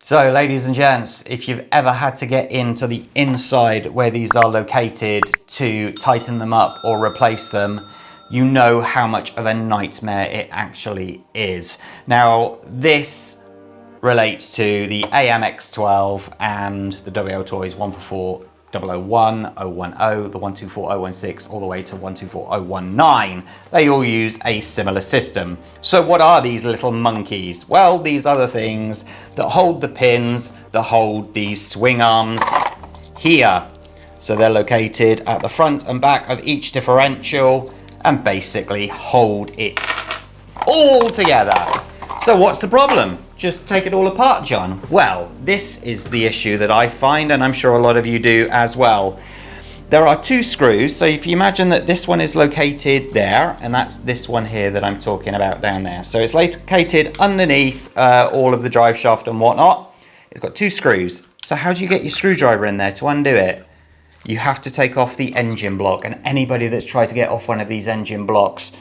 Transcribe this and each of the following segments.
So ladies and gents, if you've ever had to get into the inside where these are located to tighten them up or replace them, you know how much of a nightmare it actually is. Now this relates to the AMX12 and the WL Toys 144 001, 010, the 124016, all the way to 124019. They all use a similar system. So what are these little monkeys? Well, these are the things that hold the pins, that hold these swing arms here. So they're located at the front and back of each differential and basically hold it all together. So what's the problem? Just take it all apart, John. Well, this is the issue that I find, and I'm sure a lot of you do as well. There are two screws, so if you imagine that this one is located there, and that's this one here that I'm talking about down there. So it's located underneath all of the drive shaft and whatnot. It's got two screws. So how do you get your screwdriver in there to undo it? You have to take off the engine block, and anybody that's tried to get off one of these engine blocks,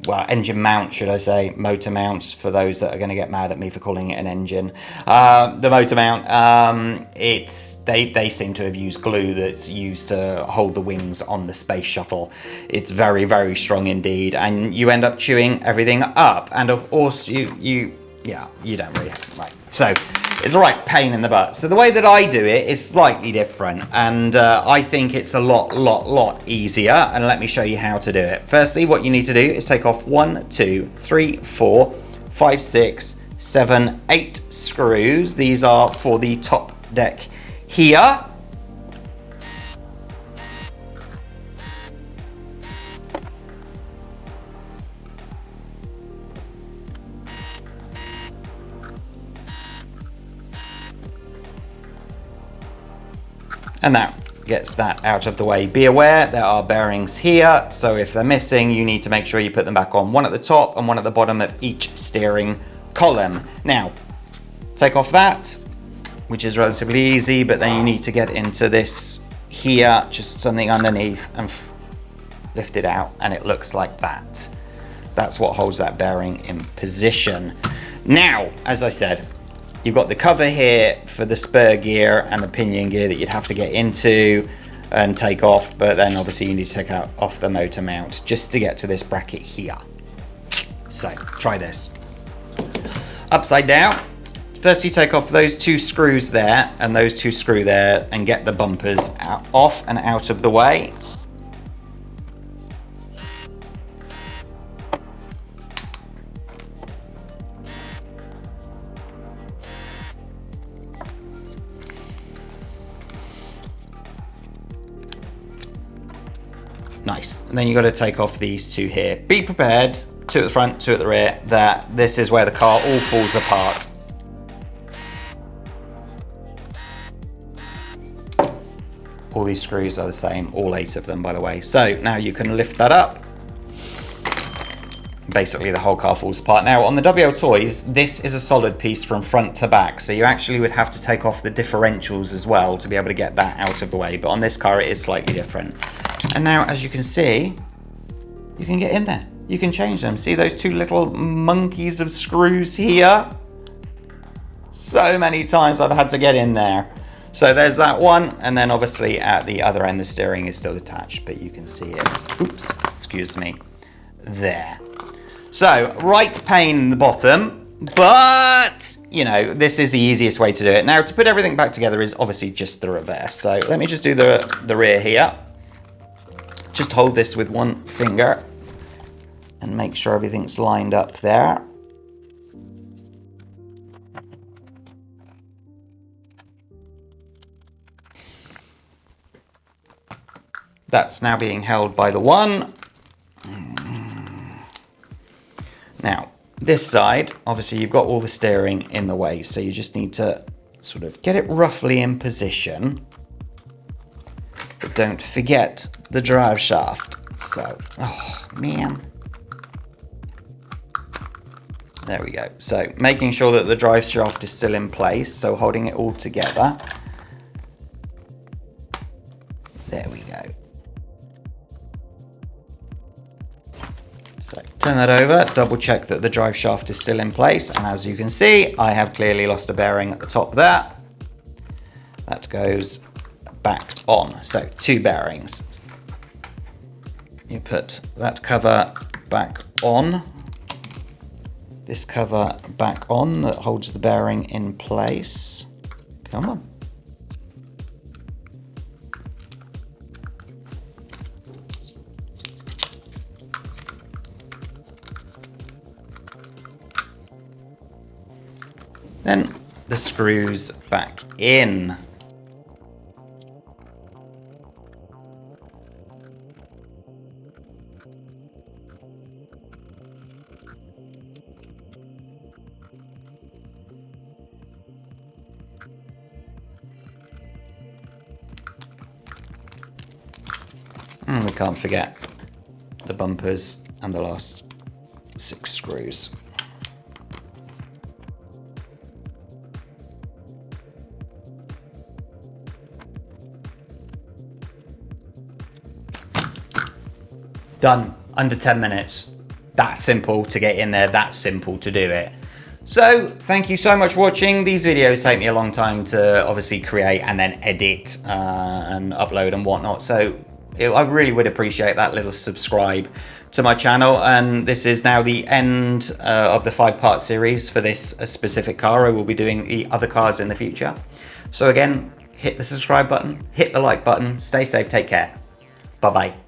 well, engine mount, should I say, motor mounts, for those that are going to get mad at me for calling it an engine. The motor mount, they seem to have used glue that's used to hold the wings on the space shuttle. It's very, very strong indeed, and you end up chewing everything up. And of course, you don't really, right. So it's a right pain in the butt. So the way that I do it is slightly different, and I think it's a lot easier, and let me show you how to do it. Firstly, what you need to do is take off 1, 2, 3, 4, 5, 6, 7, 8 screws. These are for the top deck here. And that gets that out of the way. Be aware there are bearings here, so if they're missing, you need to make sure you put them back on, one at the top and one at the bottom of each steering column. Now, take off that, which is relatively easy, but then you need to get into this here, just something underneath, and lift it out, and it looks like that. That's what holds that bearing in position. Now, as I said, you've got the cover here for the spur gear and the pinion gear that you'd have to get into and take off, but then obviously you need to take off the motor mount just to get to this bracket here. So try this. Upside down. First you take off those two screws there and those two screws there and get the bumpers off and out of the way. Nice. And then you've got to take off these two here. Be prepared, two at the front, two at the rear, that this is where the car all falls apart. All these screws are the same, all 8 of them, by the way. So now you can lift that up. Basically the whole car falls apart. Now on the WL Toys, this is a solid piece from front to back, so you actually would have to take off the differentials as well to be able to get that out of the way, but on this car it is slightly different. And now, as you can see, you can get in there. You can change them. See those two little monkeys of screws here? So many times I've had to get in there. So there's that one, and then obviously at the other end the steering is still attached, but you can see it. Oops, excuse me. There. So, right pain in the bottom, but, you know, this is the easiest way to do it. Now, to put everything back together is obviously just the reverse. So, let me just do the rear here. Just hold this with one finger and make sure everything's lined up there. That's now being held by the one. Now, this side, obviously you've got all the steering in the way, so you just need to sort of get it roughly in position. But don't forget the drive shaft. So, oh man. There we go. So, making sure that the drive shaft is still in place, so holding it all together. There we go. So turn that over, double check that the drive shaft is still in place. And as you can see, I have clearly lost a bearing at the top there. That goes back on. So 2 bearings. You put that cover back on. This cover back on that holds the bearing in place. Come on. Then the screws back in. And we can't forget the bumpers and the last 6 screws. Done, under 10 minutes. That simple to get in there, that simple to do it. So thank you so much for watching. These videos take me a long time to obviously create and then edit and upload and whatnot. So I really would appreciate that little subscribe to my channel. And this is now the end of the 5-part series for this specific car. I will be doing the other cars in the future. So again, hit the subscribe button, hit the like button, stay safe, take care. Bye-bye.